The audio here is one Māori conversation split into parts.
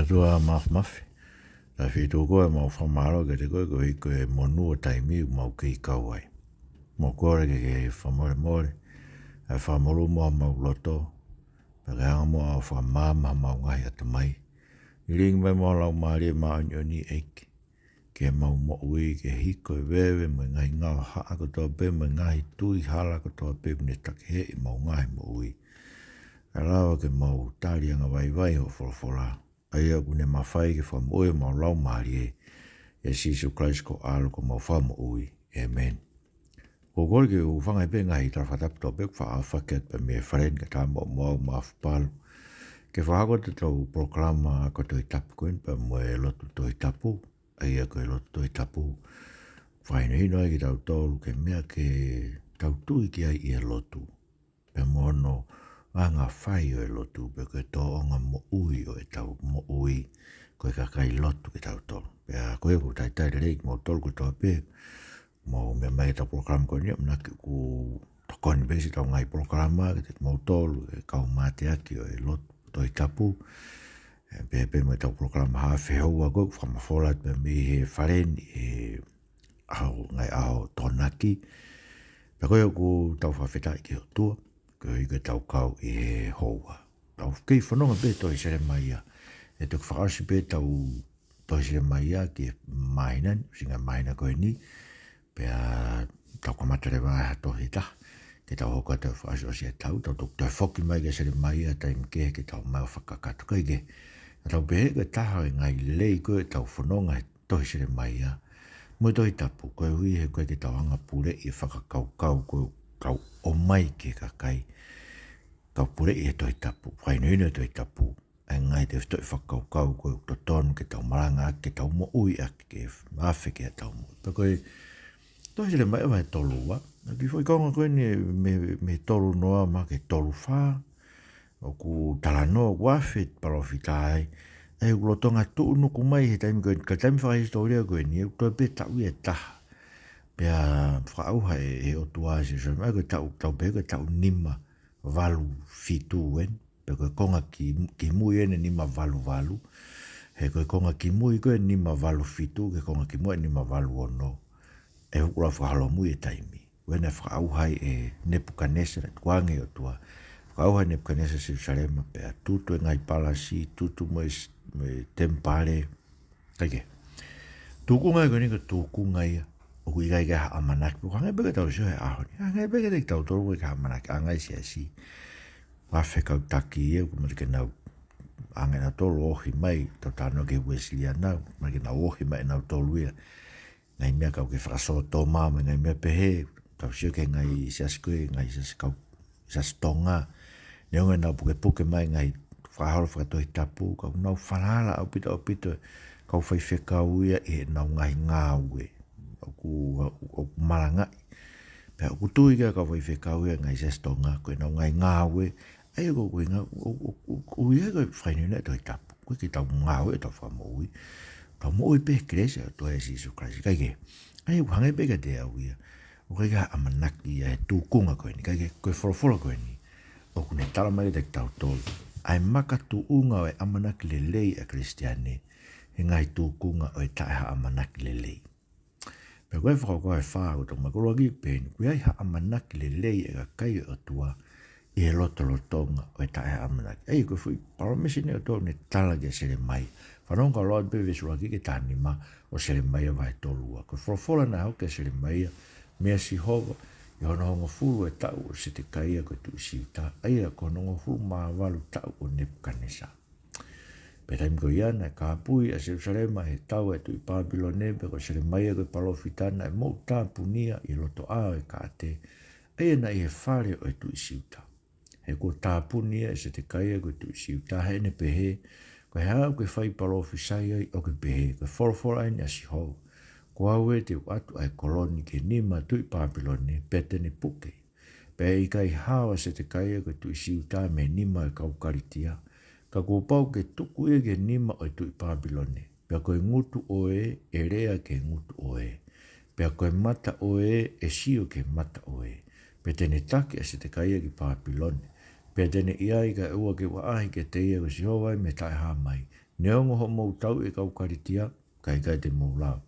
tua mafi. La fitu koe mau whamaro ke te koe koe monua taimi mau ki kauai. Mau kore ke whamore more, ai whamoro mua mau loto, pake hanga mua whamama mau ngai ata mai. Iring mai mau lau maari maa nyoni eiki. Ke mau mo ui ke hiko e wewe mo ngai ngau haa kotoa pe mo ngai tui hala kotoa pe mne take hei mau ngai mo ui. Alawa ke mau tari anga vai ho wholofola. Aia kune mawhai ke whamoe mau lau maari e Sisu Christ ko alo ko mau whamo ui. Amen. Ko kore ke uwhangai pe ngai tara whatapto pe wha awhaket pe me wharen ke tā mo mawhpalu. Ke whahako te tau proklama ko toi tapu koen pa mo e lotu toi tapu. Aia ko e lotu toi tapu. Whaina hino ai ki tau tolu ke mea ke tau tui ki ai i e lotu. Pe mo no anga whai o e lotu pe koe tō onga mo ui o e tau mo ui koe kakai lotu ki tau tolu. Pe a koe ko tai tai reik mo tolu ko tō pe mo me mai tau program ko ni mna ki ku tokoni besi tau ngai programa ki te mo tolu e kau mate aki o e lotu toi tapu. Pe mo tau programa ha whehoua koe whamafolat pe mi he wharen e au ngai au tonaki. Pe koe ku tau whawhetai ki o tua. Koe ke tau kau e hoa. Tau kei whanonga pe toi Selemaia. E tuk whakasi pe tau toi Selemaia ki mainan, singa maina koe ni. Pea tau kamatare wae hato he ta. Ke tau hoka tau whakasi o sia tau. Tau tuk toi whoki mai ke Selemaia taim ke tau mai whakakatu kai ke. Tau pehe ke taha e ngai lei koe tau whanonga he toi Selemaia. Mo toi tapu koe hui he koe ke tau hanga pure i whakakau koe kau o mai ke kakai. Kau pure i e toi tapu, whainoina toi tapu. Ai ngai te whtoi whakau koe to tonu ke tau maranga ke tau mo ui ake ke awhi ke tau mo. Pa koe, toi sile mai mai tolu wa. Ki fwoi kaunga koe ni me tolu noa ma ke tolu wha. O ku talanoa wawhi parofi tai. Ai ulotonga tuu nuku mai he taimi koe, ka taimi whaka historia koe ni, toi pe tau i e taha. Pea whaauha e Otua se so mai koe tau pe koe tau nima valu fitu wen. Pe koe konga ki mui ene nima valu. He koe konga ki mui koe nima valu fitu, ke konga ki mui nima valu ono. E hukura whakahalo mui e taimi. Wena whaauha e Nebuchadnezzar, kuange Otua. Whaauha e Nebuchadnezzar se Salema pea tutu e ngai palasi, tutu me tempare. Kaike. Tukunga e koe nika tukunga ia. O kui kai ka amanaki, ko ngai beke tau sio he aho ni. Ngai beke te tau tolu ka amanaki, angai si. Wafe kau taki e, ko marike nau, angai na tolu ohi mai, tau tano ke Wesley nau, marike nau ohi mai nau tolu ia. Ngai mea kau ke whakaso tō mama, ngai mea pehe, tau sio ke ngai siaskoe, ngai siaskau, siastonga. Neo ngai nau puke mai, ngai whakahalo whakatohi tapu, kau nau whanala au pito, kau whaifekau ia e nau ngai ngāue. O marangai. Pea o kutui ka vai whekau ia ngai sestonga, koe nau ngai ngāwe, ai ko koe ngā, o ia koe whainuna e toi tapu, koe ki tau ngāwe e tau whamoui, tau moui pe kresa, toi e Sisu Christ, kai ke, ai o hangai peka te au ia, o kai ka amanaki ia e tūkunga koe ni, kai ke koe wholofola koe ni, o kune talamai te tau tolu, ai maka tūunga o e amanaki le lei a Kristiane, he ngai tūkunga o e taeha amanaki le lei. Pe koe whakakoa e whaa o tau makoro aki pēni, koe ai ha amanaki le lei e ka kai o tua i he lotonga o e tae amanaki. Ei koe fui paromesi ne o tō ne tala ke Selemaia. Whanonga loa pe vesura ki ke tāni ma o Selemaia vai tolua. Koe wholofola na hau ke Selemaia, mea si hova, i hona honga fulu e tau o se te kaia koe tu isi ta. Aia ko honga fulu maa walu tau o Nebuchadnezzar. Pe taim ko iana e kāpui a Jerusalema he tau e tui Babylone pe ko Selemaia koe palofitana e mou tāpunia i loto ao e kāte. Eia na i he whare o e tui siuta. He ko tāpunia e se te kaia koe tui siuta he ne pehe. Ko he hao koe whai palofisai ai o ke pehe. Koe whorofora ai ni asi hou. Ko au e te atu ai koloni ke nima tui Babylone pe tene puke. Pe i kai hao a se te kaia koe tui siuta me nima e kaukaritia. Ka ko pau ke tuku e ke nima o tui Babylone. Pea koe ngutu o e rea ke ngutu o e. Pea koe mata o e sio ke mata o e. Pea tene take a se te kaia ki Babylone. Pea tene iai ka ua ke waahi ke te ia ko si howai me tae ha mai. Neongo ho mou tau e kau karitia, kai te mou lau.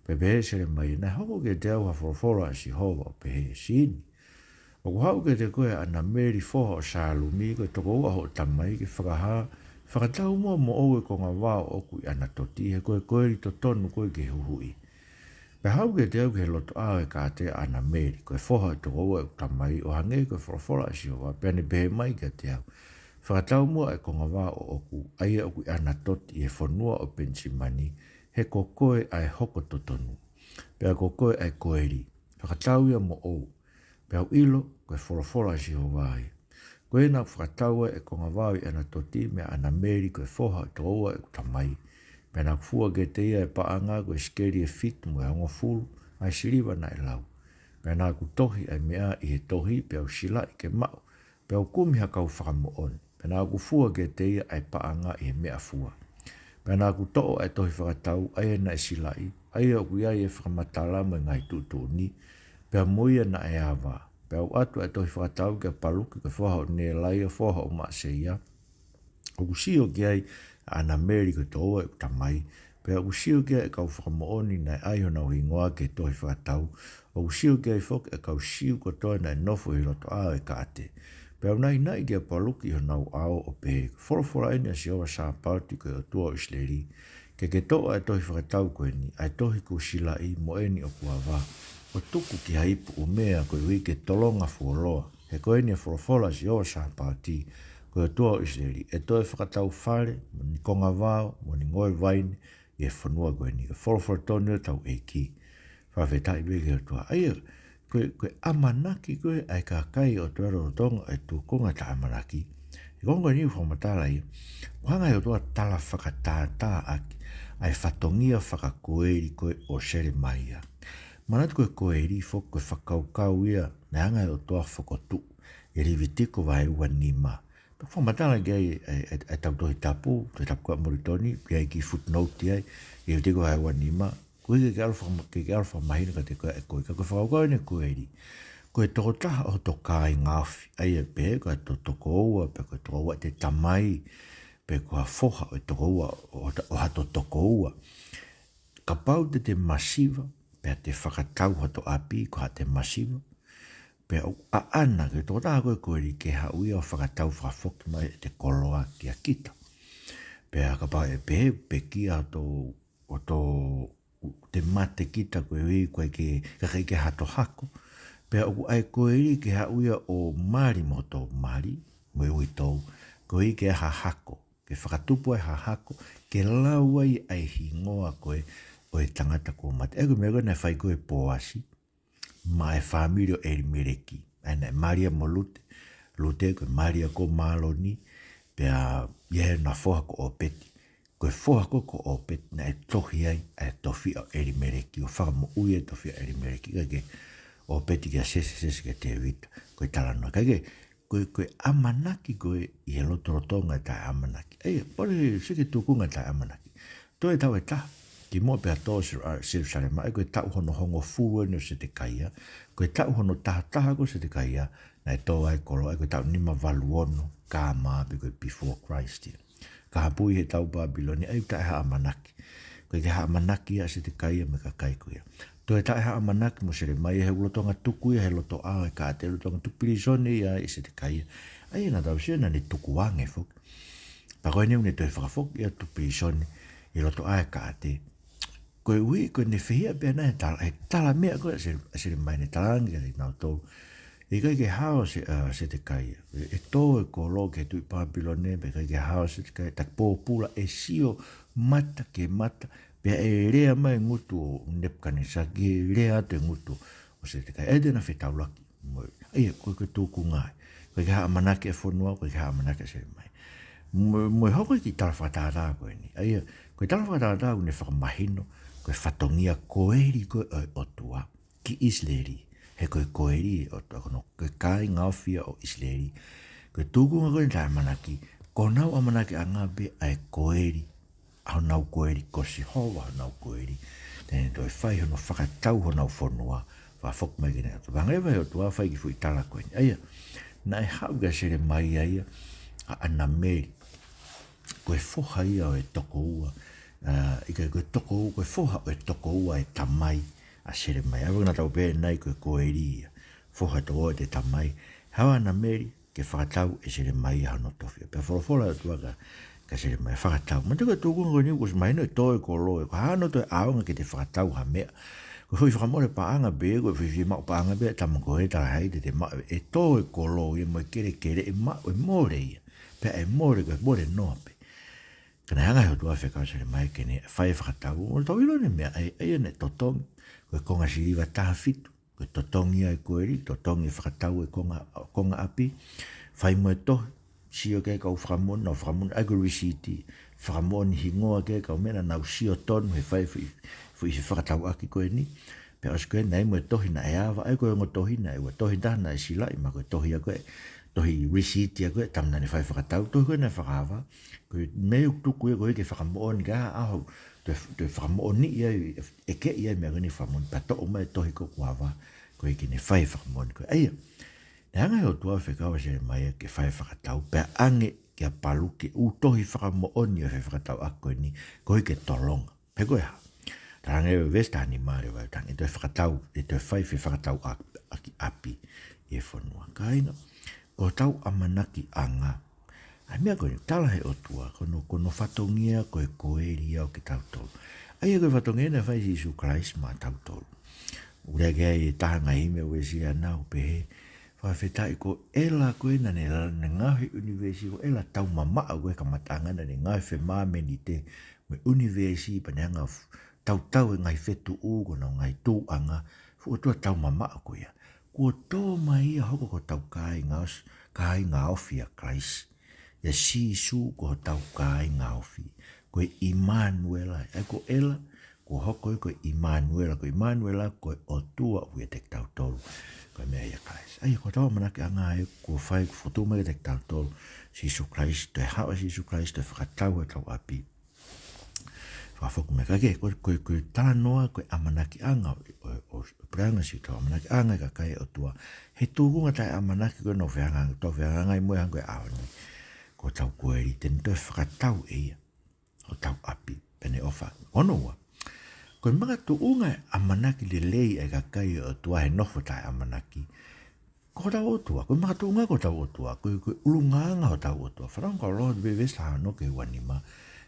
Pepe Selemaia, na hoko ke te au hawhorofora si hova o pehe sini. O ku hau ke te koe ana meri foha o sālumi, koe toko ua ho tamai ke whakaha, whakatau mua mo au e ko ngā wā o ku i ana toti, he koe koe ri to tonu koe ke huhui. Pe hau ke te au ke loto a e ka te ana meri, koe foha e toko ua e tamai, o hange koe whorofora si hova, pene pehe mai ke te au. Whakatau mua e ko ngā wā o oku, aia o ku i ana toti e whanua o pensimani, he ko koe ai hoko to tonu. Pea ko koe ai koeri, whakatau ia mo ou. Pea ilo, koe whorofora si hova ai. Koe na whakataua e ko ngā wāwi ana toti me ana meri koe foha e toa e kutamai. Pea na kufua ke te ia e paanga koe skeri e fit mo e ongo fulu, ai siriwa na e lau. Pea na kutohi ai mea i he tohi pea u sila i ke mau. Pea u kumi hakau whakamo oni. Pea na kufua ke te ia e paanga i he mea fua. Pea na kutoho ai tohi whakatau ai na e sila i. Ai au kui ai e whakamatala mo ngai tutu ni. Pea moia na e awa. Pea u atu ai tohi whakatau ke paluki ke whaha o ne lai o whaha o maaseia. O kusio ki ai ana meri ko toa e tamai. Pea kusio ki ai e kau whakamooni na ai hona o hingoa ke tohi whakatau. O kusio ki ai whok e kau siu ko toa na e nofo hi roto a e kaate. Pea unai nai ki a paluki hona o ao o pehe. Whorofora ina si owa sa pauti Koe Otua o isleri. Ke toa e tohi whakatau koe ni. Ai tohi ko sila i mo eni o kua wā. O tuku ki haipu o mea koe hui ke tolonga fuoloa. He koe ni a whorofora si owa sa pauti Koe Otua o isleri. E tohi whakatau whare, mo ni konga wāo, mo ni ngoe vaini, i e whanua koe ni. E whorofora tonu e tau e ki. Whawhetai beke o tua. Aia, koe amanaki koe ai ka kai o tuero o tonga e tu konga ta amanaki. I konga ni whamatala ia. Whanga i o tua tala whakatātā aki. Ai whatongia whakakoeri koe o Selemaia. Manat koe koeri fok koe whakaukau ia. Na hanga i o tua whakotu. E rivitiko vai ua nima. Whamatala ki ai tau tohi tapu. Toi tapu kua moritoni. Ki ai ki footnote ai. E rivitiko vai ua nima. Koe ke alfa mahina ka te koe e koe. Ka koe whakaukau ne koeri. Koe toko taha o toka i ngāwhi. Ai e pehe koe to toko ua. Pe koe toko ua te tamai. Pe koe foha o toko ua. O hato toko ua. Ka pau te masiva. Pe te whakatau hato api. Ko ha te masiva. Pe a ana. Koe toko taha koe koeri. Ke hauia o whakatau whakafoki mai te koloa ki a kita. Pe a ka pau e pehe. Pe kia o to thematic kita koe hui. Koe ke hato hako. Pea oku ai koeri ke hauia o Māori mo tō Māori, mo ui tōu, koe ke hahako, ke whakatupu ai hahako, ke lau ai hingoa koe o e tangata ko mate. Ego mea koe nei whai koe pōasi, ma e whāmirio e mereki, ai nei Māria mo lute koe Māria ko Māloni, pea ie na whohako o peti, koe whohako ko o peti, na e tohi ai tohi o e mereki, o whakamo ui e tohi o e mereki, kake, o peti kia sese ke te wita, koe talanoa. Koe amanaki koe i he lotorotonga e tai amanaki. Ei, pore sike tukunga tai amanaki. Toi tau e taha, ki mua pia tō Selemaia, koe tau hono hongo furu ni o se te kaia, koe tau hono taha ko se te kaia, na e tō ai koro, koe tau nima valuono, ka maapi koe before Christ. Ka hapui he tau Babiloni, ei tai ha amanaki. Koe ke ha amanaki a se te kaia me ka kai koe. Toi tae haa manaki mo Selemaia he ulotonga tuku ia he loto a e ka te ulotonga tupirisone ia i se te kaia. Ai na tau sia na ni tuku wange fok. Pa koe neu ne toi whakafok ia tupirisone i loto a e ka te. Koe ui koe ne whihia pia na he tala mea koe Selemaia ne talangi ia nau tau. I kai ke hao se te kaia. E tō e ko lo ke tui Papilone pe kai ke hao se te kaia. Tak pōpula e sio mata ke mata. Pea e rea mai ngutu o Nepkanisaki, e rea te ngutu o se te kai. E tēnā whetaulaki. Ai, koe tūku ngai. Koe ke haa manake e whanua, koe ke haa manake e Selemaia. Moe hoko ki tala whataata koe ni. Ai, koe tala whataata koe ne whakamahino, koe whatongia koeri koe Otua ki isleri. He koe koeri Otua, koe kai ngawhia o isleri. Koe tūku ngai koe ni tai manaki, ko nau amanake a ngabe ai koeri. Au nau koeri kosi hoa nau koeri. Tēnei toi whai hono whakatau ho nau whanua. Wha whok mai kene atu. Wangewa heo tua whai ki fui tala koeni. Aia, na e hau ga Selemaia ia a ana meri. koe foha ia o e toko ua. I koe toko ua, koe foha o e toko ua e tamai a Selemaia. Awa ngā tau pē nai koe ia. Foha to o te tamai. Hawa na meri ke whakatau e Selemaia hano tofia. Pea wholofola tua ka Selemaia whakatau. Ma te koe tūkunga koe niu, koe maino e toi ko loe. Ko hano toi aonga ke te whakatau ha mea. Ko hui whakamore paanga be, ko hui mau paanga be, tama ko he tara hei te mau, e toi ko lo, e mo kere e mau, e more ia. Pea e more, ko e more noa pe. Kana hanga heo tua whekau Selemaia kene, whai whakatau, o tau ilo ne mea, e ne totongi, ko e konga siriwa taha fitu, ko e totongi ai ko eri, totongi e whakatau e konga api, whai mo e tohi, sio ke kau whakamona, ai ko risiti, whakamoni hingoa ke kau mena nau sio tonu, he whai fu i whakatau aki koe ni. Pea os koe nei mo e tohi na e awa, ai koe ngo tohi na e ua tohi dana e sila i ma koe tohi a koe, tohi risiti a koe, tamna ni whai whakatau, tohi koe na whakawa. Koe mei uktuku e koe ke whakamooni ka aho, te whakamooni ia e ke ia mea gani whakamoni, pa to o mai tohi ko kuawa, koe ki ne whai whakamooni koe. Aia, ne hanga heo tua whekawa Selemaia ke whai whakatau, pea ange kia palu ke u tohi whakamooni o whakatau a koe ni, koe ke tolonga. Pe koe ha. Taranga e vesta ni mare wai tangi te whakatau, e te whai whakatau aki api e whanua. Kaina, o tau amanaki anga. Ai mea koe, tala he otua, kono whatongia koe koeri au ke tautolu. Ai e koe whatongia na whai Jesu Christ ma tautolu. Urea kia e tahanga hime ue si anau pehe, whawhetai ko ela koe na ne ngahi universi, ko ela tau mamaa koe kamatanga na ne ngahi whe meni te me universi pa ne anga tau e ngai fetu ugo na ngai tū anga, fu tua tau mama ko ia. Ko tō mai ia hoko ko tau kai ngā ofi a Christ. Ia si su ko tau kai ngā ofi. Ko Immanuela, ai ko ela, ko hoko ko Immanuela, ko Otua ui te tau tolu. Ko mea ia Christ. Ai ko tau manake anga e ko whai ko fotu mai te tau tolu. Sisu Christ, te hawa Sisu Christ, te whakatau e tau api. Whafoku me kake, koe tala noa, koe amanaki anga, o preanga si tau amanaki anga ka kai Otua. He tūkunga tai amanaki koe no whianga, tau whianga i moe hanga e awani. Ko tau koeri, teni toi whakatau e ia, o tau api, pene ofa, onoa. Koe mga tūunga amanaki le lei e ka kai Otua, he nofo tai amanaki. Ko tau Otua, koe mga tūunga ko tau Otua, koe ulunganga o tau Otua. Wharanga o loa be vesta hano ke wanima,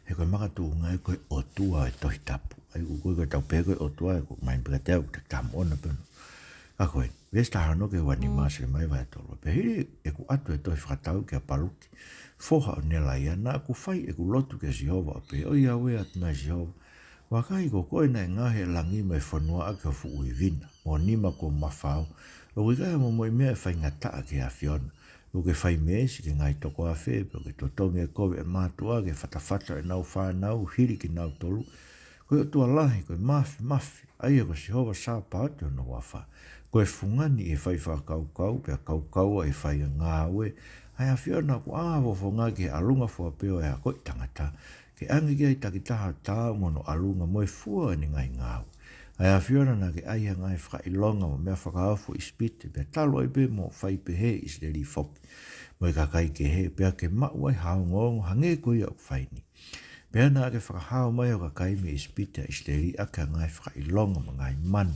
he koe maka tūnga e koe Otua e tohi tapu. Ai koe tau pē koe Otua e koe main pika teo te tamu ona pēnu. A koe, vesta hano ke wani maa Selemaia vai tolo. Pe hiri e ku atu e tohi whakatau ke a paluki. Foha o nela ia na ku whai e ku lotu ke Jehova. Pe o ia we atu mai Jehova. Wakai ko koe na e ngahe langi mai whanua ake o fu ui vina. Mo nima ko mawhau. O wikai mo moi mea e whai ngataa ke a fiona. O ke whai mesi ke ngai toko a whebe, o ke totongi e kowe e mātua, ke whatawhata e nau whanau, hiri ki nau tolu. Koe Otua lahi, koe mafi, aia ko Jehova sā pāteo no wawha. Koe fungani e whai whakaukau, pia kaukau e whai ngā ue, ai a whiona ko āwo fo ngā ke alunga fua peo e a koe tangata, ke angi kia i takitaha tā ngono alunga moe fua ni ngai ngāu. Ai a whiona na ke aia ngai whakailonga mo mea whakaafu i spite, pia talo e pe mo whai pe he i sleri foki. Mo i kakai ke he, pia ke mau ai hao ngongo hange koe au whaini. Pia na ke whakahao mai o kakai me i spite i sleri aka ngai whakailonga mo ngai manu.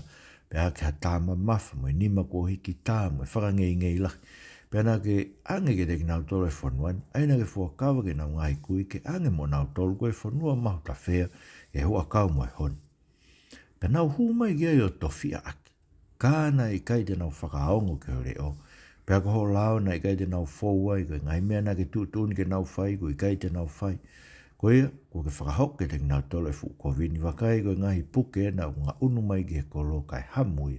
Pia ke hatama mafa mo i nima ko hiki tā mo i whakangei ngei laki. Pia na ke ange ke teki nau tolo e whanuan, aina ke fuakawa ke nau ngai kui ke ange mo nau tolo koe whanua mahu ta whea e hua kau mo e honi. Pea nau humai kia i o tofia aki. Kāna i kai te nau whakaongo ke hore o. Pea ko ho lao na i kai te nau fōua i koe ngai mea na ke tūtūni ke nau whai, ko i kai te nau whai. Ko ia, ko ke whakahok ke te nau tolo e fukovini, wakai koe ngahi puke na ngā unu mai ki he kolo kai hamui.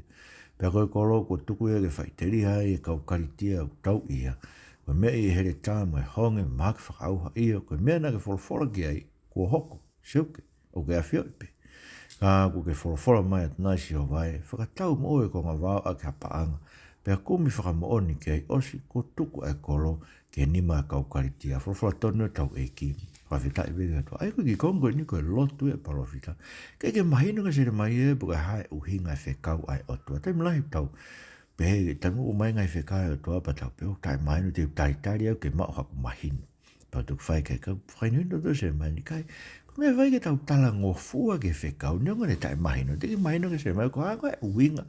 Pea koe kolo ko tuku ia ke whaiteri hai e kau karitia au tau ia. Koe mea i here tāma e honge māk whakauha ia, koe mea na ke wholawhola ki ai, kua hoko, siuke, o ke awhio i pe. Ka ko ke wholawhola mai at nai si ho vai, whakatau mo e ko ngā wāo a ke hapaanga, pea kumi whakamooni ke ai osi ko tuku e kolo ke nima e kau karitia, wholawhola tonu e tau e ki, whawhita i wege atua. Ai ko ki kongo ni ko e lotu e palofita, ke mahina ka Selemaia e buka hae uhinga e whekau ai otua, tai mlahi tau, pe tangu o mai ngai whekau e otua pa tau peo, tai mahina te taritari au ke mao haku mahina. Patuk whai kai ka whainu no to se mai kai. Me vai ke tau tala ngofua ke whekau, nionga ne tai mahino, te ke mahino ke se mai, ko hako e uinga,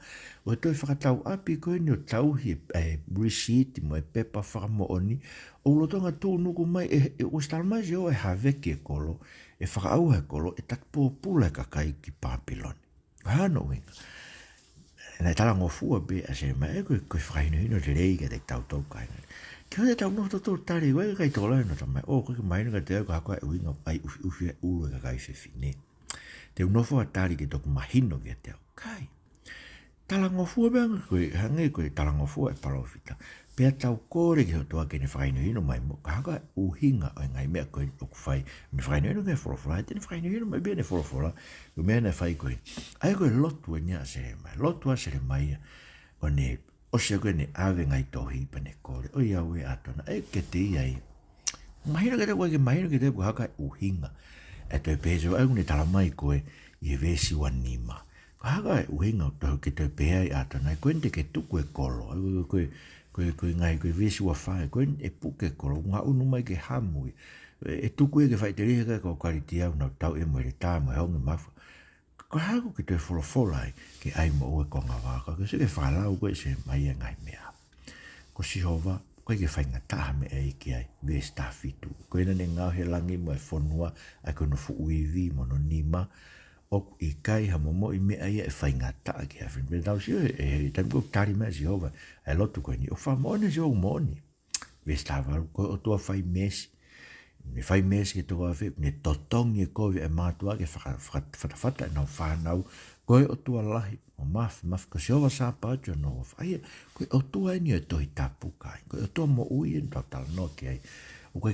o toi whakatau api koe ni o tau hi receipt, mo e pepa whakamo oni, o lotonga tū nuku mai, o stalmai se o e haveki e kolo, e whakau he kolo, e tak pōpula ka kai ki Papiloni. Hano uinga. Nai tala ngofua be a se mai, koe whakaino hino te rei ke te tau tau kai nai. Kia te tau no to tari wai kai tola no tamai o ko mai no te ko hako e winga ai ufi ulu ka kai fefine te no fo tari ke to mahino ke te kai tala ngofu bang ko hange ko tala ngofu e parofita pe tau kore ke to ke ne faino hino mai mo haka uhinga ngai me ko ko fai me faino no ke for te faino hino mai bene for o me na fai ko ai ko lotu nya se mai o ne o se koe ne awe ngai tohi pane kore, o ia ue atona, e ke te iai. Mahina ke te koe ke mahina ke te koe haka uhinga. E toi peso, au ne tala mai koe, i vesi wanima. Ko haka uhinga tohu ke toi pehea i atona, e koe te ke tuku e kolo, koe ngai koe vesi wa whae, koe e puke kolo, ngā unu mai ke hamui. E tuku e ke whaiteri heka ko kariti au, nau tau e moere tā, mo e hongi mafu. Ko haku ki te wholofolai ki ai mo ue konga waka, ko se ke whalau koe se mai e ngai mea. Ko si hova, koe ke whainga taha me e ki ai, ve stafitu. Ko ina ne ngau he langi mo e whonua, ai koe no fu uivi mo no nima, o i kai ha mo i mea ia e whainga taha ki hawhin. Me tau si e taim ko tari mea si hova, ai lotu koe ni, o wha moone si o moone. Ve stafitu, koe o tua whai mesi, me fai mes ke toa fe ne totongi e koe e mātua ke whakawhata e nau whanau koe o tua lahi o maf ko seowa sā pātua no whai koe o tua e ni e tohi tapu kai koe o tua mo ui e tau tala no ke ai o koe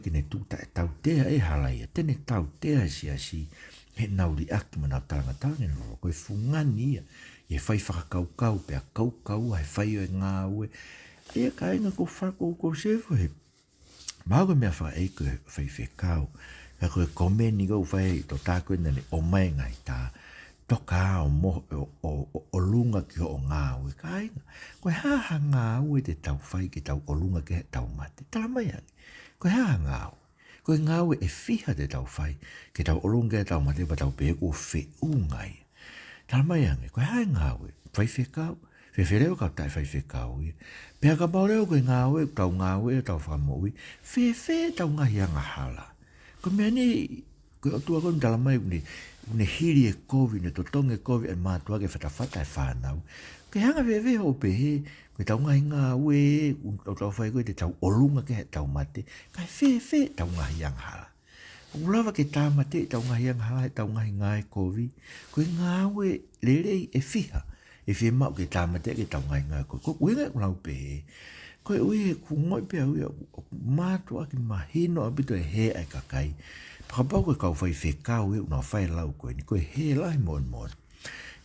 kene tūta e tau tea e halaia tene tau tea si he nauri aki ma nau tanga tangi no koe fungani ia e whai whakakaukau pe a kaukau ai whai o e ngā ue ia ka inga ko whako ko sefo he Māgo mea wha e koe whai whekau, ka koe komeni kau whai to tā koe nane o mai ngai tā, toka o lunga ki o ngā ue, ka inga, koe haha ngā ue te tau whai ki tau o lunga ki he tau mate, tala mai angi, koe haha ngā ue, koe ngā ue e whiha te tau whai ki tau o lunga ki tau mate pa tau pēko whi ungai, tala mai angi, koe haha ngā ue, whai whekau, Whewhereo kau tai whai whekau ia. Pea ka maureo koe ngā ue, tau ngā ue, tau whamoi. Whewhe tau ngahi anga hala. Ko mea ni, koe o tua koe mtala mai une hiri e kovi, ne totonge kovi e mātua ke whatawhata e whanau. Koe hanga whewhe ho pehe, koe tau ngahi ngā ue, o tau whai koe te tau olunga ke he tau mate. Kai whewhe tau ngahi anga hala. Ulawa ke tā mate, tau ngahi anga hala, tau ngahi ngā e kovi. Koe ngā ue lerei e whiha. E whi mau ke tāmate ke tau ngai ngai koe. Ko uinga e kunau pehe. Koe ui e kungoi pia ui mātua ki mahino a bito e he ai kakai. Pakapau koe kau whai whekau e unau whai lau koe ni koe he lai mon mon.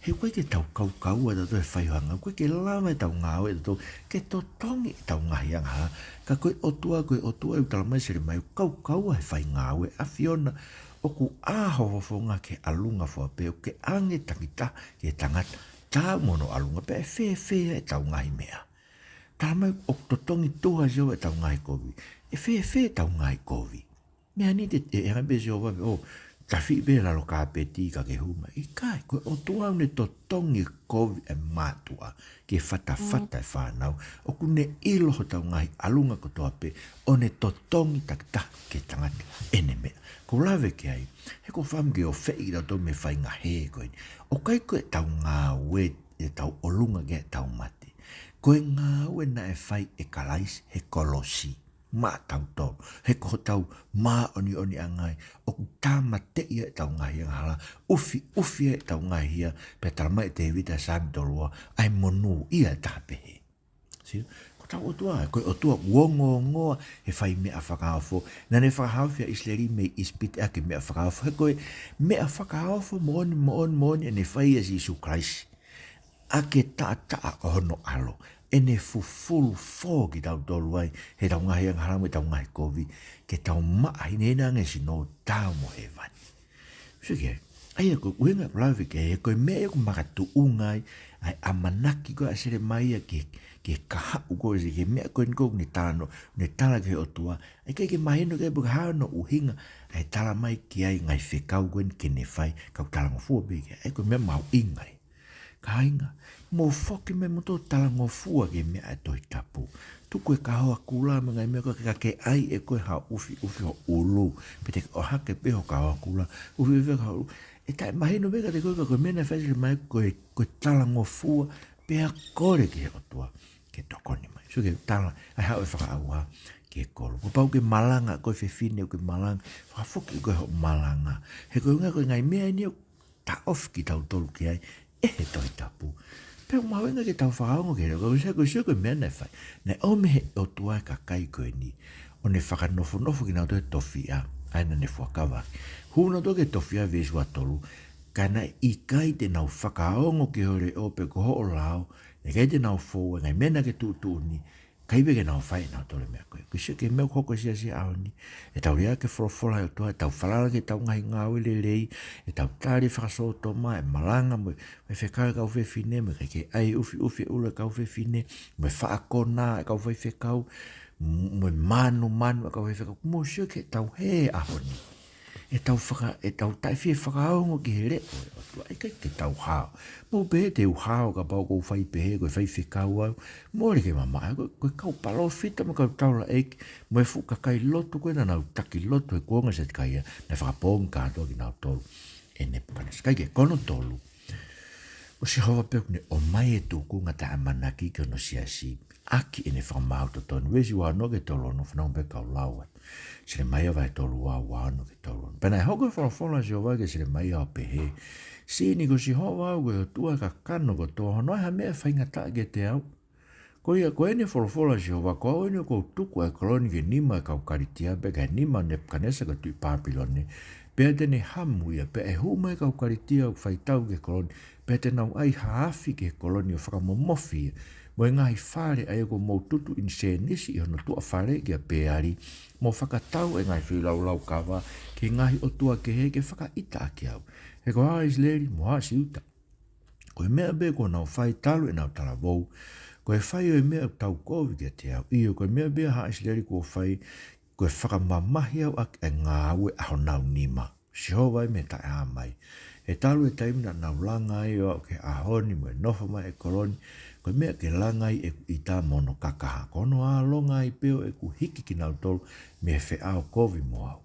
He koe ke tau kau kau a tato e whai hanga. Koe ke lawa e tau ngāo e tato ke totongi e tau ngahi anga. Ka koe otua e utalamai sere mai kau kau a he whai ngāo e a Fiona. Oku aho wafonga ke alunga fua peo ke ange takita ke tangata. Tā mono alunga pe e tau ngai mea. Tā mai o totongi tuha zio e tau ngai kovi. E tau ngai kovi. Mea ni te e hambe zio wawe o tawhi be lalo ka peti ka ke huma. I kai, koe o tua une totongi kovi e mātua ke whata e whanau. O kune iloho tau ngai alunga ko toa pe o ne totongi takta ke tangata ene mea. Ko lawe ke ai, he ko whamge o whei rau tau me whai ngā he koe. O kai koe tau ngā ue e tau olunga ke tau mate. Koe ngā ue na e whai e kalais he kolosi. Mā tau tau. He ko tau mā oni angai. O ku tā mate ia e tau ngahi hala. Ufi e tau ngahi ia. Pe talama e te vita sāmi tolua. Ai monu ia e tāpehe. Sio? Tau o tua, koe o tua uongo ngoa he whai mea whakaawho. Nā ne whakaawhia isleri me ispite ake mea whakaawho. He koe mea whakaawho mooni e ne whai as Isu Christ. Ake taa hono alo. E ne fufulu fō ki tau tolu ai. He tau ngahi ang haramu e tau ngahi kovi. Ke tau maa hine nange si no tau mo he vani. Sige, ai ko uenga lawe ke he koe mea ko makatu ungai. Ai amanaki ko a Selemaia ki ke kaha uko se ke mea koe niko ne tano, ne tala ke otua, ai kai ke mahino ke buka hao no uhinga, ai tala mai ki ai ngai whekau koe ke ne whai, kau tala ngofua beke, ai koe mea mau ingai. Ka inga, mo foki me mo tō tala ngofua ke mea e toi tapu. Tu koe ka hoa kula me ngai mea koe ka ke ai e koe ha ufi ho ulu, pete o hake peho ka hoa kula, ufi ka ulu. E tai mahino beka te koe koe mena whaisile mai koe tala ngofua, pea kore ki he otua ke tokoni mai. So ke tala, ai hao e whakaaua ke kolo. Ko pau ke malanga, koe whewhine o ke malanga, whafoki koe ho malanga. He koe unga koe ngai mea ni o ta off ki tau tolu ki ai, e he toi tapu. Pea mawenga ke tau whakaongo ke reo, koe sio koe mea nei whai. Nei ome he otua ka kai koe ni, o ne whakanofo ki nau toi tofia, aina ne whakawa. Huna toke tofia vesua tolu, kana i kai te nau whakaongo ke hore ope ko ho o lao, ne kai te nau fōua, ngai mena ke tūtū ni, kai weke nau whai nau tole mea koe. Koe sia ke meu hoko sia ao ni, e tau rea ke whorofora e toa, e tau whalala ke tau ngahi ngāwe le lei, e tau tāre whakasoto ma, e malanga mo, me whekau kau whewhine, me kai ke ai ufi e ula kau whewhine, me whaakona e kau whewhekau, me manu e kau whewhekau, mo sia ke tau he aho ni. E tau tai fie whakaongo ki he reo, e kai ke tau hao. Mo pehe te uhao ka pau kou whai pehe, koe whai whikau au, mo re ke mama, koe kau palo fita me kau taula eiki, mo e fuka kai loto koe na nau taki loto e kuonga se te kai ia, na whakapong kātoa ki nau tolu, e ne panas. Kai ke kono tolu, o si hawa peku ne o mai e tūkunga ta amanaki ki ono siasi, aki e ne whamau to tonu, wesi wano ke tolu ono whanau pe kau lauat. Selemaia vai tolu wano ke tolu. Pena e hoko whalafola si o wai ke Selemaia o pehe. Si ni ko si hoa au koe o tua ka kano ko toa honoi ha mea whaingata ke te au. Koe ne whalafola si o wai ko au ene ko tuku e koloni ke nima e kau karitia pe ka nima ne kanesa ka tui Papilone. Pea tene hamu ia pe e huma e kau karitia o whaitau ke koloni. Pea te nau ai haafi ke koloni o whakamomofi. Mo e ngahi whare ai ko mou tutu in se nisi i hono tua whare ki a peari. Mo whakatau e ngai whilau kawa ke ngahi o tua ke he ke whakaita aki au. He ko haa isleri mo haa si uta. Ko e mea be ko nau whai talu e nau talavou. Ko e whai o e mea tau kovi ke te au. Iyo ko e mea be haa isleri ko whai ko e whakamamahi au ak e ngā ue aho nau nima. Si ho wai me ta e mai. E talu e taimina nau langa i o ke ahoni mo e nofa mai e koloni. Ko mea ke langai e i tā mono kakaha. Kono a longa i peo e ku hiki ki nau tolu me he ao kovi mo au.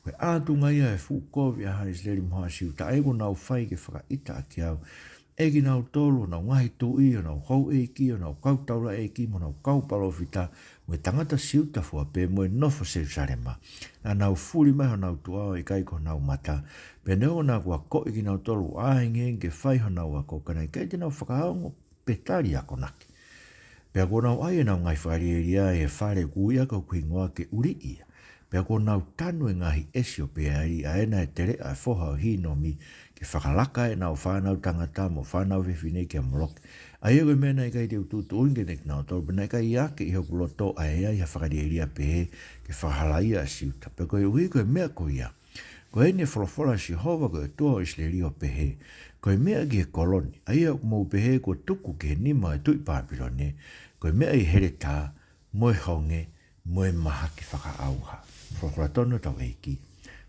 Koe ātu ngai e fu kovi a haris leri moha siu. Ta ego nau whai ke whakaita aki au. E ki nau tolu, nau ngahi tū i, o nau hau e ki, o nau kautaula e ki, mo nau kaupalofita, mo e tangata siuta fua pe mo e nofo se sarema. A nau furi mai ho nau tuao e kai ko nau mata. Pe neo nau kua ko i ki nau tolu ahingen ke whai ho nau a kokanai. Kai te nau whakaongo petari ako naki. Pea ko nau ai e nau ngai whareria e whare kuia kau kui ngoa ke uri ia. Pea ko nau tanu e ngahi esio pea i a ena e tere a foha o hino mi ke whakalaka e nau whanau tangata mo whanau whiwhine ke amolok. A ego e mena i kai te ututu uinge nek nau tolu, pena i kai iake i hoku loto a ea i a whakareria pehe ke whakalaia a siuta. Pea ko e ui ko e mea ko ia. Ko e ne wholofola si hova ko e tua o isleri o pehe. Ko e mea ki e koloni, a ia mou pehe ko tuku ke nima e tui Papilone, ko e mea i here tā, moe honge, moe maha ki whakaauha. Wholofola tono tau eiki,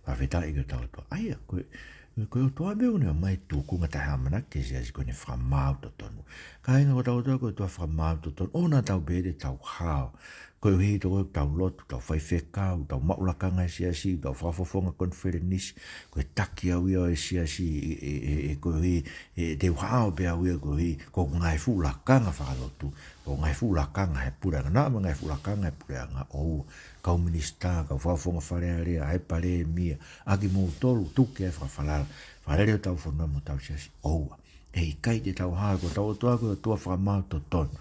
whawheta i ka tau toa. A ia, ko e toa meo ne o mai tuku nga taha mana ke se asi ko ne whamau to tonu. Ka inga ko tau toa ko e toa whamau to tonu, o na tau bere tau hao. Ko e hei toko tau lotu, tau whaiwhekau, tau maulakanga e siasi, tau whafofonga konferenisi, ko e taki au ia e siasi, ko e te whao pe au ia ko e ko ngai fulakanga whakalotu, ko ngai fulakanga he puranga, nāma ngai fulakanga he puranga, o kau minista, kau whafofonga wharearea, he pare mia, aki mou tolu, tuke e whawhalala, wharearea tau whanua mo tau siasi, oua, e kai te tau haa, ko tau otoa ko tua whakamau to tonu.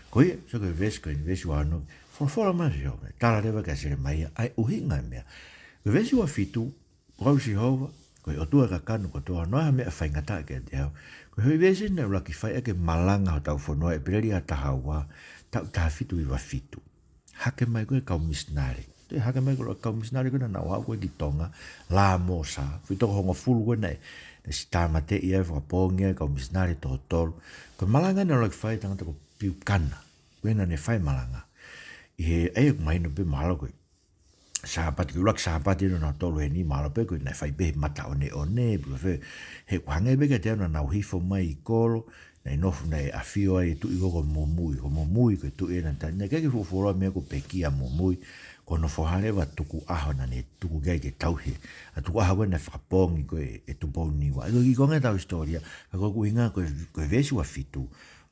Ko ia, so ko e vesi wano, wholofola masi hau, tala rewa ka Selemaia, ai uhinga mea. Ko vesi wa fitu, kau si hova, ko e otua ka kanu, ko toa noa mea whaingata ke te hau. Ko hoi vesi na ulaki whai ake malanga o tau whanua e pireri a tahaua, tau taha fitu i wa fitu. Hake mai koe kau misnare. Te hake mai koe kau misnare koe na nau hau koe ki tonga, la mosa, whitoko honga fulu koe nei, na si tāmate ia whakapongia, kau misnare toho tolu. Ko malanga na ulaki whai tangata ko piu kana. Wena ne fai malanga. I he e mai no pe malo koe. Sahabat ki ulak sahabat ino na tolu he ni malo pe koe na fai be mata one pe fe he kuhange be ke te ana na uhifo mai I kolo na inofu na e afio ai tu i koko momui koe tu e na ta na keke fufuro mea ko pekia momui ko no fohale wa tuku aho na ne tuku gai ke tauhe a tuku aho na whakapongi koe e tuponi wa ego ki konga tau historia a koku inga koe vesi wa fitu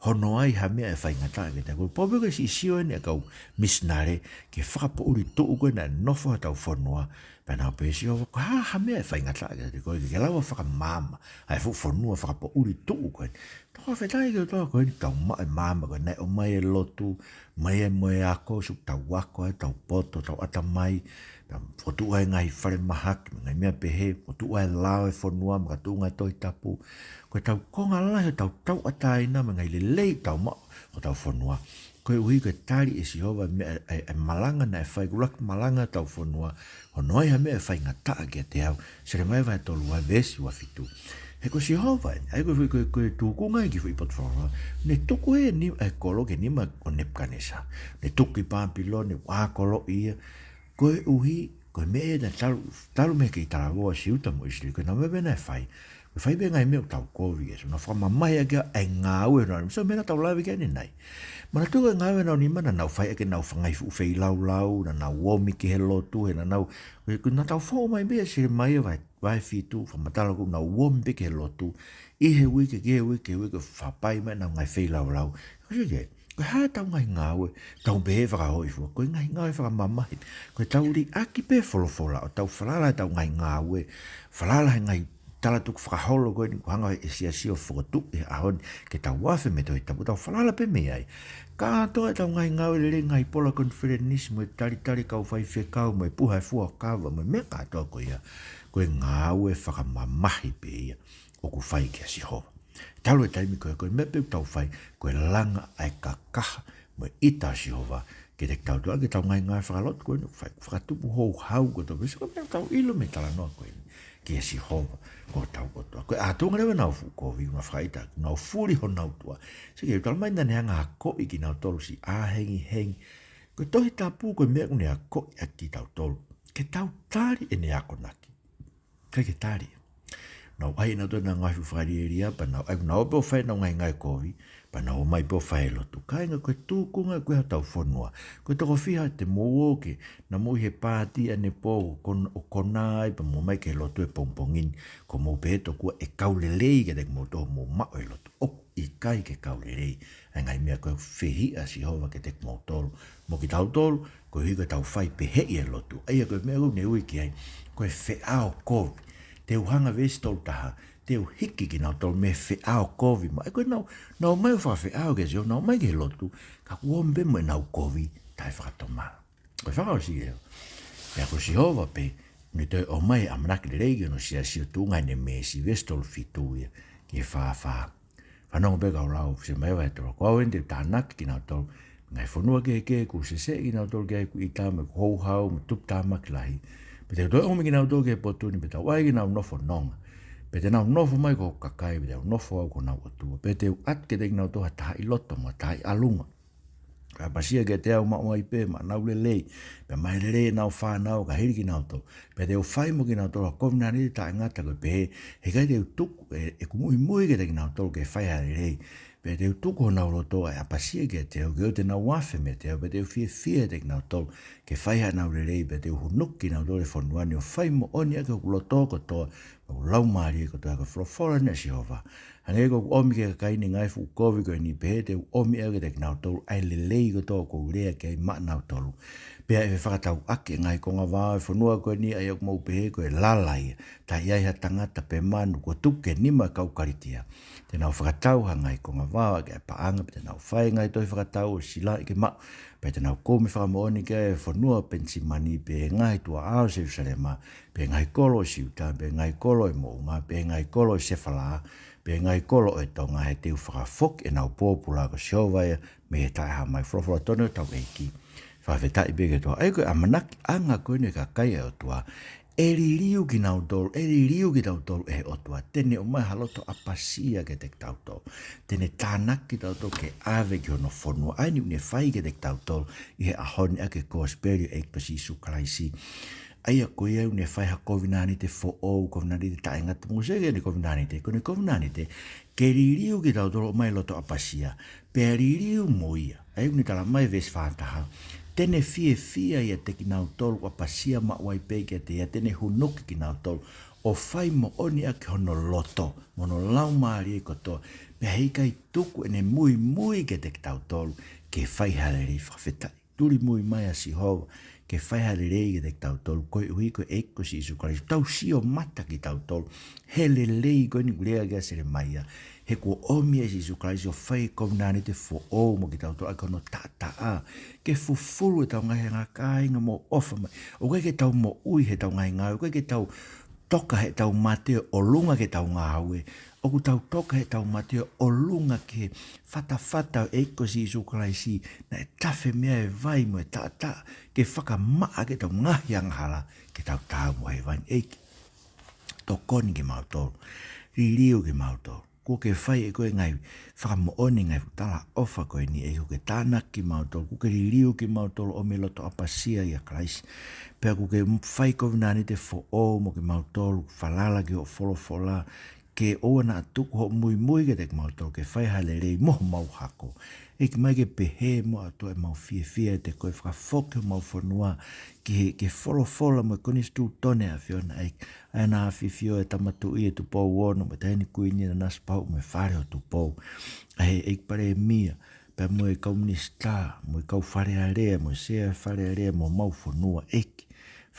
hono ai ha mea e whai ngata ke te koe pope koe si isio ene kau misnare ke whakapo uri tuu koe na nofo ha tau whanua pena pe si o ko ha mea e whai ngata ke te koe ke lawa whakamama ai fu whanua whakapo uri tuu koe toa whetai ke toa koe ni tau mama koe nei o mai e lotu mai e moe ako su tau wako tau poto tau ata mai fotu ai ngai whare mahak ngai mea pehe fotu ai lao e whanua mga tu ngai toi tapu koe tau konga lai tau tau ataina ma ngai lelei tau ma o tau whanua koe ui koe tari e si hova mea e malanga na e whai gulak malanga tau whanua o noi ha mea e whai ngata ke te au Selemaia vai tolu ai vesi wa fitu he ko si hova ai koe tuku ngai ki fui potwara ne tuku e ni e kolo ke ni ma o nepkanesa ne tuku I pampilo ne wakolo ia koe uhi koe mea na talu me ke I talagoa si uta mo isli koe na me bena e whai koe whai be ngai mea tau kovi e so na whamamai ake e ngā ue no so mena tau lawe ke ane nai mana tuka ngā ue nau ni mana nau whai ake nau whangai whei lau na nau womi ke he lotu he na nau koe na tau whao mai mea Selemaia vai fitu whamatala ku nau womi pe ke he lotu I he wike ke whapai mai nau ngai whei lau koe ke koe hae tau ngai ngāwe, tau behe whakahoi fua, koe ngai ngāwe whakamamahi, koe tau ri aki pe wholofola, o tau whalala tau ngai ngāwe, whalala he ngai tala tuku whakaholo koe ni kuhanga e sia sio whakatuk e ahon, ke tau wafe me toi tapu, tau whalala pe me ai. Kātoa tau ngai ngāwe le ngai pola konferenismo e tari kau whai whekau, mo e puhai fua kawa, mo e me kātoa koe ia, koe ngāwe whakamamahi pe ia, o ku whai kia si hova. Talo e taimi koe mepe tau whai, koe langa ai ka kaha, mo ita si hova, ke te tau tua, ke tau ngai whakalot, koe whakatupu hou hau, koe tau vese, koe tau ilo me tala noa koe, ke si hova, koe tau kotoa. Koe atunga rewa nau fukovi, una whakaita, nau furi ho nau tua. Se ke tala mai nane hanga hako I ki nau tolu si hengi, koe tohi tapu koe mea kune hako I aki tau tolu, ke tau tari e ne ako naki, ke tari. Nau ai na to na ngai whari eria, pa nau ai nau po whai nau ngai kovi, pa nau mai po whai lotu. Kai nga koe tūkunga koe hatau whanua. Koe toko whiha te mō ke, na mō he pāti ane pō o konai, pa mō mai ke lotu e pongpongin, ko mō peto kua e kaulelei ke te mō tō mō mao e lotu. O, I kai ke kaulelei. Ai ngai mea koe whihi a si hova ke te mō tolu. Mō ki tau tolu, koe hui koe tau whai pehe I e lotu. Ai a koe mea kou ne ui ki ai, koe whiao kovi. Te uhanga vesi tolu taha, te uhiki ki nau tolu me whiao kovi ma. E koe nau mai o whawhiao ke zio, nau mai ke lotu, ka kuombe mo e nau kovi, tai whakatoma. Koe whakao si eo. Pea ko si hova pe, ni te o mai amanaki le reigi no sia sio tungai ne me si vesi tolu fitu ia, ki e wha. Whanongo pe kau lau, se mai wai tolo. Kua wende tānaki ki nau tolu, ngai whanua ke ku se ki nau tolu ke ku ita me ku hou me tup tāmaki lahi. Pete toi ome ki nau tō ke potuni, pete wai ki nau nofo nonga. Pete nau nofo mai ko kakai, pete nofo au ko nau atua. Pete at ke te ki nau tō ha taha I loto, ma taha I alunga. Ka pasia ke te au mao ai pe, ma nau lelei. Pe mai lelei nau whanau, ka hiri ki nau tō. Pete u whai mo ki nau tō, ha komina niri ta ngata koe pehe, he kai te u tuku, e kumui ke te ki nau tō ke whai ha lelei. Pe te utuko nau roto ai apasia ke te au, ke o te nau wafe me te au, pe te u fie te ki nau tolu, ke whaiha nau rerei, pe te u hunuki nau tole whanuani, o whai mo oni ake o kuloto kotoa, o lau maari e kotoa, ka whorofora ne si hova. Hange ko omi ke kaini ngai fu kovi koe ni pe te u omi ake te ki nau tolu, ai lelei kotoa ko urea ke ai maa nau tolu. Pea e whakatau ake ngai konga wā, e whanua koe ni ai ok mau pehe koe lalai, ta iai ha tangata pe manu, ko tuke nima kaukaritia. Te nau whakatau ha ngai konga wā, ke paanga, pe te nau whai ngai toi whakatau, o sila ike ma, pe te nau komi whakamooni ke e whanua pensi mani, pe ngai tua ao se Selemaia, pe ngai kolo siuta, pe ngai kolo e mounga, pe ngai kolo e sefala, pe ngai kolo e tonga he te u whakafok e nau pōpula ko Selemaia, me he tae ha mai whorofora tono tau eiki. Whawhetai bege toa, ai koe amanaki anga koe ne ka kai e o tua, e ririu ki nautolu, e ririu ki tautolu e otua. Tene o mai haloto apasia ke te tautolu. Tene tānaki tautolu ke ave ki hono whonua. Aini une whai ke te tautolu i he ahoni ake kōsperi e kasi Isu Karaisi. Aia koe au ne whai ha kovinani te who'ou, kovinani te tae ngata musege ne kovinani te. Kone kovinani te, ke ririu ki tautolu o mai loto apasia. Pe ririu moia. Ai une tala mai ves whātaha. Tene fia ia te ki nau tolu a pasia ma wai peke te ia tene hunuki ki nau tolu o whai mo oni ake hono loto mono lau maari e kotoa pe heikai tuku ene mui ke te ki tau tolu ke whai halerei whawhetai turi mui mai a si hova ke whai halerei ke te ki tau tolu koe ui koe eko si Isu Karaisi tau sio mata ki tau tolu hele lei koe ni kulea kia Selemaia he ko omi e si Isu Karaisi o whai kovinani te who'ou mo ki tau tolu ake hono tataa ke fufuru e tau ngai ngā kāinga mo ofa mai. O koe ke tau mo ui he tau ngai ngā, o koe ke tau toka he tau mateo o lunga ke tau ngā haue. O ku tau toka he tau mateo o lunga ke whata e ko si Isu Karaisi na e tawhe mea e vai mo e tata ke whakamaa ke tau ngahi anghala ke tau tau mo he vai eiki. Tokoni ke mautoro, ririu ke mautoro. Ko ke whai e koe ngai whakamooni ngai tala ofa koe ni e ko ke tāna ki mautolo, ko ke ririu ki mautolo o me loto apasia i a Karaisi. Pea ko ke whai kovinani te who'ou mo ke mautolo, whalala ki o wholofola, ke oa na atuku ho mui ke te mautolo, ke whai halerei moho mau hako. E ki mai ke pehe mo ato e mau fia te koe whakafoke mau whanua, ke wholofola mo koni stu tone a whiona eik. Aina a fifio e tamatu i e tupou wono, me taini kuini na naspau me whare o tupou. Ahe eik pare e mia, pe mo e kaunista, mo e kau whare a rea, mo e sea whare a rea, mo mau whanua eik.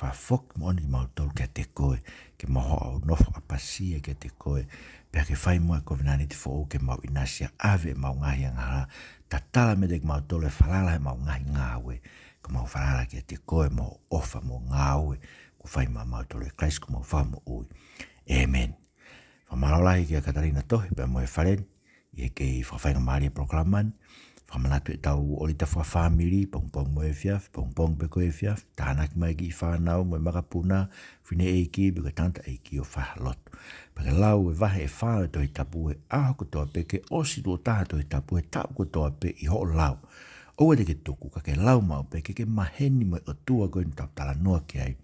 Whafok mo oni mau tolu ke te koe, ke moho au nofo apasia ke te koe. Pea ke whai mua kovinani te who'ou ke mau inasia ave mau ngahi angara, ta tala me te mau tolu e whalala e mau ngahi ngāwe, ke mau whalala ke te koe mo ofa mo ngāwe, ku whai mau tolu e Karaisi ku mau whamo ui. Amen. Whamarolahi ki a Katarina tohi, pea mo e wharen, i he kei whawhainga maari e proklaman, whamanatu e tau olita whawhamiri, pongpong mo e fiaf, pongpong pe koe fiaf, tānaki mai ki i whanau, mo e makapuna, whine eiki, bika tanta eiki o whahalotu. Pake lau e wahe e whao e tohi tapu e aho kotoa pe, ke osi tuo taha tohi tapu e tau kotoa pe i ho lau. Oua te ke tuku, ka ke lau mau pe, ke maheni mo e otua koe ni tau tala noa ki ai,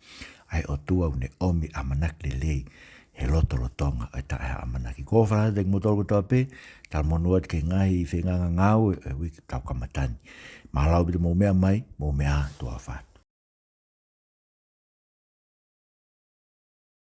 ai otua une omi amanaki le lei, he loto tonga e ta e amanaki. Ko whanau te motoro kotoa pe, tal monua te ke ngai i whenganga ngau e wiki tau kamatani. Malau bide mō mea mai, mō mea tua whāt.